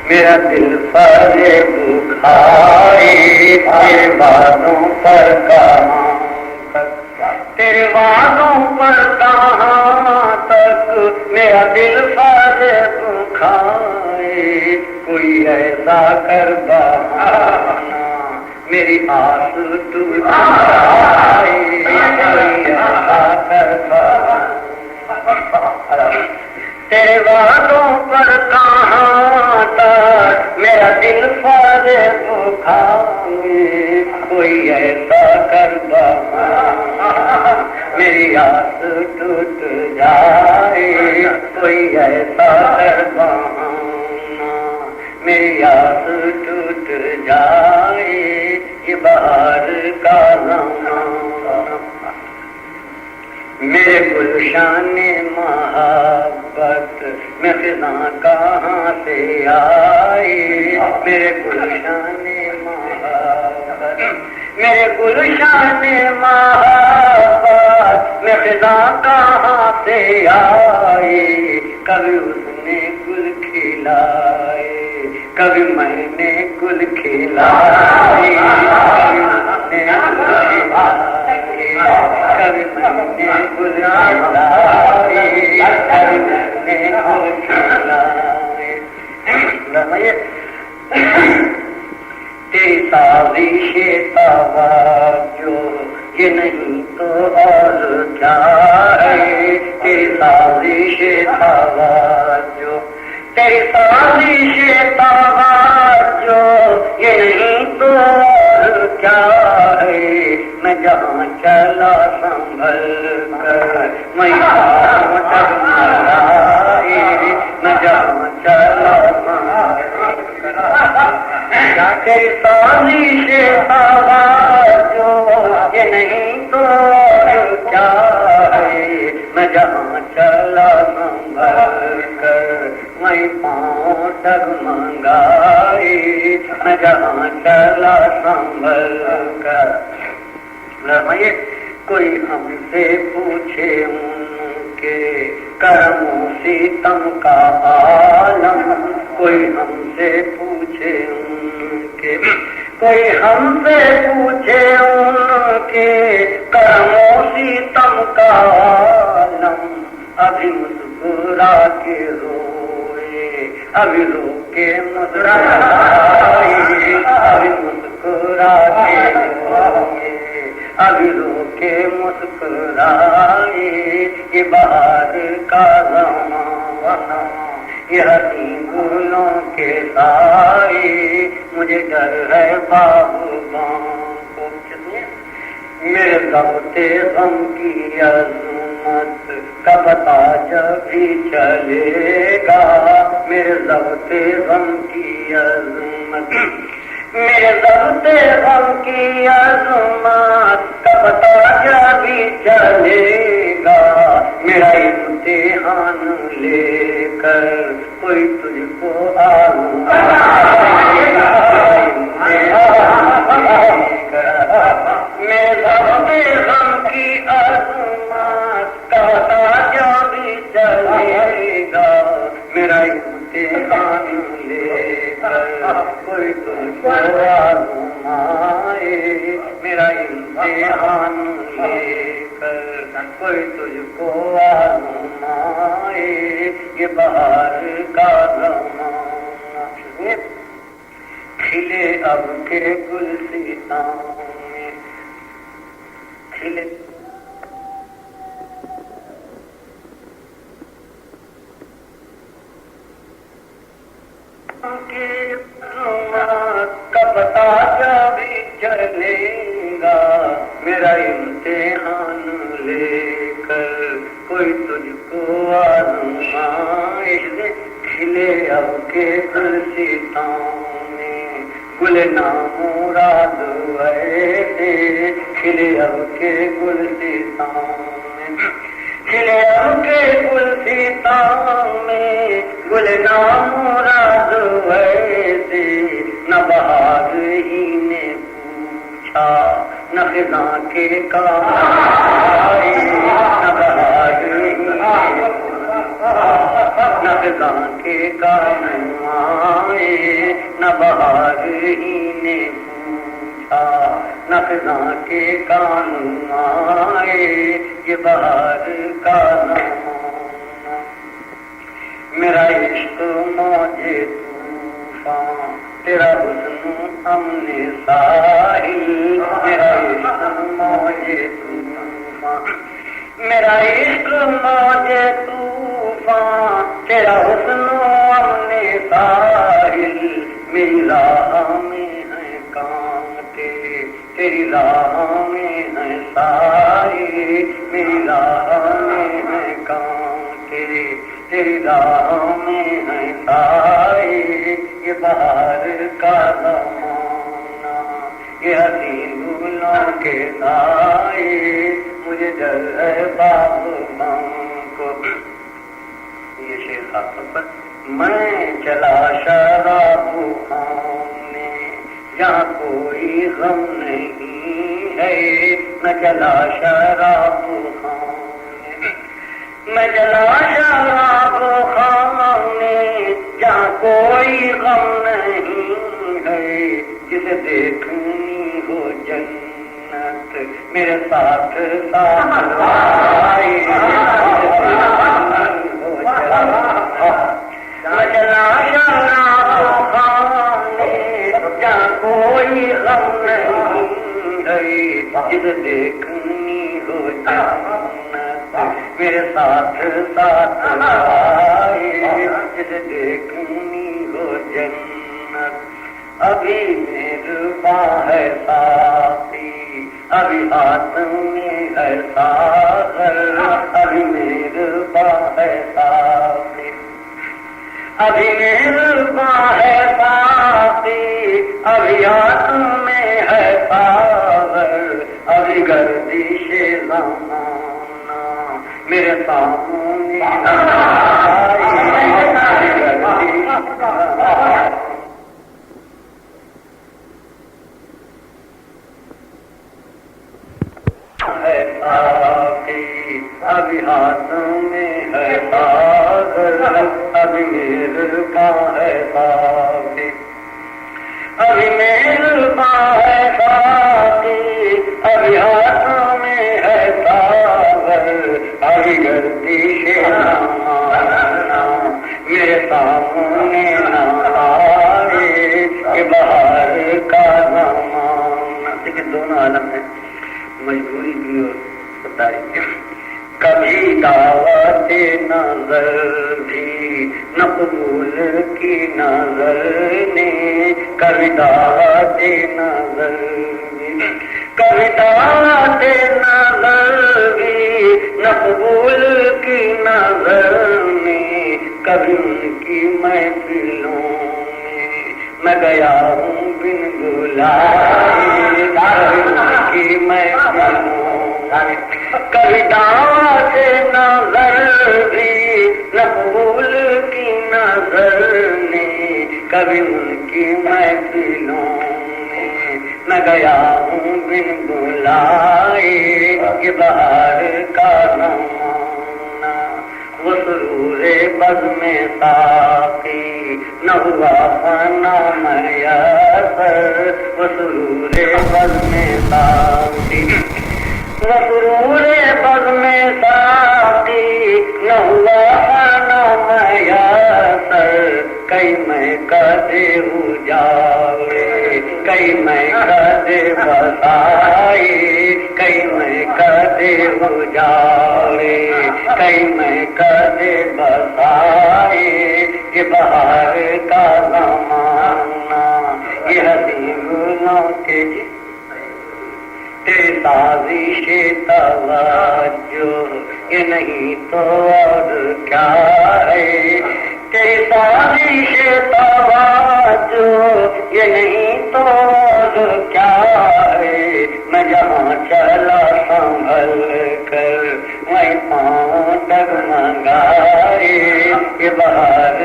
میرا دل فریب کھائے تیرے وعدوں پر کہاں تک، تیرے وعدوں پر کہاں تک میرا دل فریب کھائے، کوئی ایسا کر بہانا میری آس ٹوٹ جائے، کوئی ایسا کر بہانا تیرے وعدوں پر کہاں تک میرا دل فریب کھائے، کوئی ایسا کر بہانا میری آس ٹوٹ جائے، کوئی ایسا کر بہانا میری آس ٹوٹ جائے، یہ بہار کا زمانہ میرے گلشان محبت میں خزاں کہاں سے آئے، میرے گلشان محبت میرے گلشان محبت میں خزاں کہاں سے آئے، کبھی اس نے گل کھلائے کبھی میں نے گل کھلائے، کبھی اس نے گل کھلائے کبھی میں نے گل کھلائے، کبھی میں نے گل کھلائے، تیری سازش توجہ یہ نہیں تو اور کیا ہے، تیری سازش توجہ تیری سازش توجہ یہ نہیں تو اور کیا ہے، میں جہاں چلا سنبھل کر میں جہاں چلائے، میں جہاں چلا سنبھل کر تیری سازش توجہ یہ نہیں تو اور کیا ہے، میں جہاں چلا سنبھل کر میں پاؤں ڈگمگائے، میں جہاں چلا سنبھل کر کوئی ہم سے پوچھے ان کے کرم و ستم کا عالم، کوئی ہم سے پوچھے ان کے کوئی ہم سے پوچھے ان کے کرم و ستم کا عالم، ابھی مسکرا کے روئے ابھی رو کے مسکرائے، ابھی مسکرا کے روئے ابھی رو کے مسکرائے، یہ بہار کا زمانہ یہ حسین گلوں کے سائے، مجھے ڈر ہے باغباں کو میرے ضبط غم کی عظمت کا پتہ جب بھی چلے گا، میرے ضبط غم کی عظمت میرے ضبط غم کی عظمت کا پتہ جب بھی چلے گا، میرا امتحان لے کر کوئی تجھ کو میرے ضبط غم کی عظمت کا پتہ جب بھی چلے گا، میرا امتحان لے کر کوئی تجھ کو آزمائے، میرا امتحان لے کر کوئی تجھ کو آزمائے، یہ بہار کا زمانہ کھلے اب کے گلستان میں کھلے کا پتہ جب بھی چلے گا، میرا امتحان لے کر کوئی تجھ کو آزمائے، کھلے اب کے گلستان میں گل نامراد ایسے، کھلے اب کے گلستان میں کھلے اب کے گلستان میں گل نامراد ایسے، نہ بہار ہی نے پوچھا نہ خزاں کے کام آئے، نہ بہار ہی نے پوچھا نہ خزاں کے کام آئے، نہ بہار ہی نے پوچھا، نہ خزاں کے کام آئے، یہ بہار کا زمانہ۔ میرا عشق موجے طوفان، تیرا حسن امن ساحل، میرا عشق موجے طوفان، میرا عشق موجے طوفان، تیرا حسن امن ساحل، میری راہ میں ہے کانٹے، تیری راہ میں ہے سائے، میری راہ میں ہے کانٹے، تیری راہ میں ہے سائے، یہ بہار کا زمانہ، یہ حسین گلوں کے سائے، مجھے ڈر ہے باغباں کو۔ یہ شعر خاص طور پر میں چلا شراب خانے، جہاں کوئی غم نہیں ہے، میں چلا شراب خانے، میں چلا شراب خانے، جہاں کوئی غم نہیں ہے، جسے دیکھنی ہو جنت میرے ساتھ ساتھ آئے، میں چلا شراب خانے، جہاں کوئی غم نہیں ہے، جسے دیکھنی ہو جنت میرے ساتھ ساتھ آئے، جسے دیکھنی ہو جنت۔ ابھی میرباں ہے ساقی، ابھی ہاتھ میں ہے ساغر، ابھی میرباں ہے ساقی، ابھی میرباں ہے ساقی، ابھی ہاتھ میں ہے ساغر، ابھی گردش زمانہ میرے سامنے آئی، ہے ساقی، ابھی ہاتھ میں ہے ساغر، ابھی میرباں ہے ساقی، ابھی میرباں ہے ساقی، ابھی ہاتھ میں ہے ساغر، ابھی گردش زمانہ میرے سامنے نہ آئے، یہ بہار کا زمانہ۔ لیکن دونوں عالم ہیں، مجبوری بھی اور خودداری بھی۔ کبھی دعوت نظر بھی نہ قبول کی نظر نے، کبھی دعوت نظر بھی، کبھی دعوت نظر بھی نہ قبول کی نظر نے، کبھی ان کی محفلوں میں میں گیا ہوں بن بلائے، کبھی ان کی محفلوں کبھی دعوت نظر بھی نہ قبول کی نظر نے، کبھی ان کی محفلوں میں میں گیا ہوں بن بلائے، یہ بہار کا زمانہ۔ وہ سرور بزم ساقی نہ ہوا فنا میسر، وہ سرور بزم ساقی، وہ سرور بزم ساقی نہ ہوا فنا میسر، کئی میں کدے اجاڑے، کئی میں کدے بسائے، کئی میں کدے اجاڑے، کئی میں کدے بسائے، یہ بہار کا زمانہ، یہ حسین گلوں کے تیری سازش توجہ، یہ نہیں تو اور کیا ہے، تیری سازش توجہ، یہ نہیں تو اور کیا ہے، میں جہاں چلا سنبھل کر میں پاؤں ڈگمگائے، یہ بہار